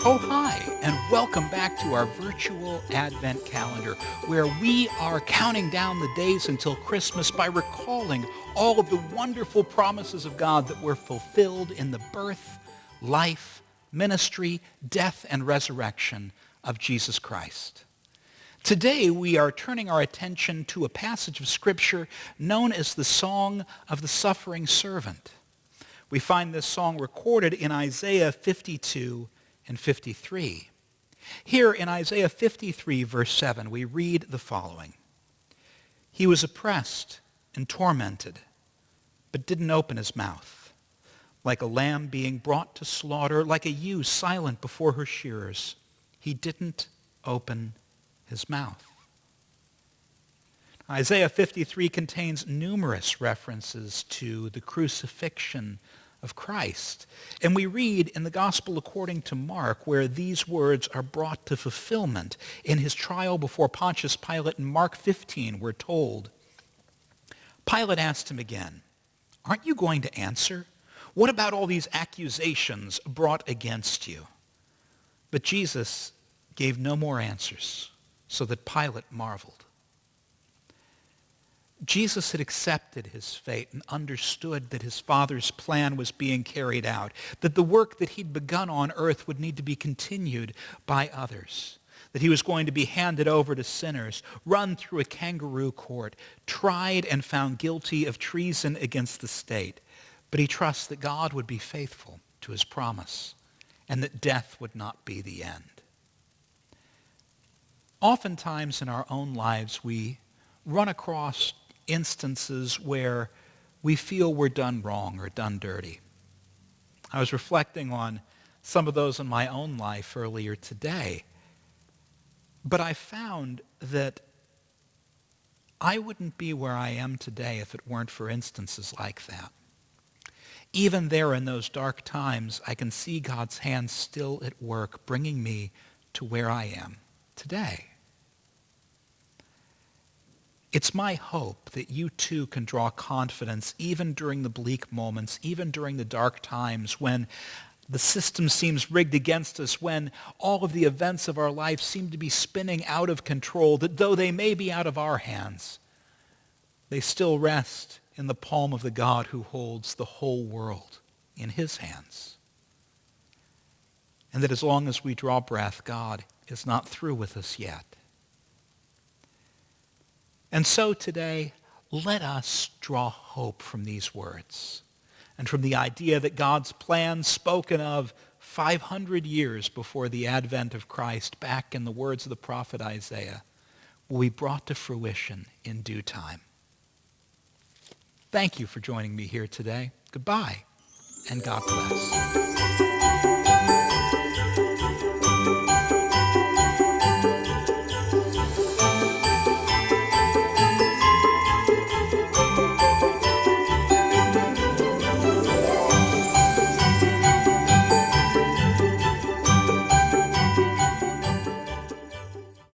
Oh, hi, and welcome back to our virtual Advent calendar, where we are counting down the days until Christmas by recalling all of the wonderful promises of God that were fulfilled in the birth, life, ministry, death, and resurrection of Jesus Christ. Today, we are turning our attention to a passage of Scripture known as the Song of the Suffering Servant. We find this song recorded in Isaiah 52 and 53. Here in Isaiah 53, verse 7, we read the following. He was oppressed and tormented, but didn't open his mouth. Like a lamb being brought to slaughter, like a ewe silent before her shearers, he didn't open his mouth. Isaiah 53 contains numerous references to the crucifixion of Christ. And we read in the Gospel according to Mark where these words are brought to fulfillment. In his trial before Pontius Pilate in Mark 15, we're told, Pilate asked him again, "Aren't you going to answer? What about all these accusations brought against you?" But Jesus gave no more answers, so that Pilate marveled. Jesus had accepted his fate and understood that his Father's plan was being carried out, that the work that he'd begun on earth would need to be continued by others, that he was going to be handed over to sinners, run through a kangaroo court, tried and found guilty of treason against the state. But he trusts that God would be faithful to his promise and that death would not be the end. Oftentimes in our own lives, we run across instances where we feel we're done wrong or done dirty. I was reflecting on some of those in my own life earlier today, but I found that I wouldn't be where I am today if it weren't for instances like that. Even there in those dark times, I can see God's hand still at work, bringing me to where I am today. It's my hope that you too can draw confidence even during the bleak moments, even during the dark times when the system seems rigged against us, when all of the events of our life seem to be spinning out of control, that though they may be out of our hands, they still rest in the palm of the God who holds the whole world in his hands. And that as long as we draw breath, God is not through with us yet. And so today, let us draw hope from these words and from the idea that God's plan spoken of 500 years before the advent of Christ, back in the words of the prophet Isaiah, will be brought to fruition in due time. Thank you for joining me here today. Goodbye, and God bless.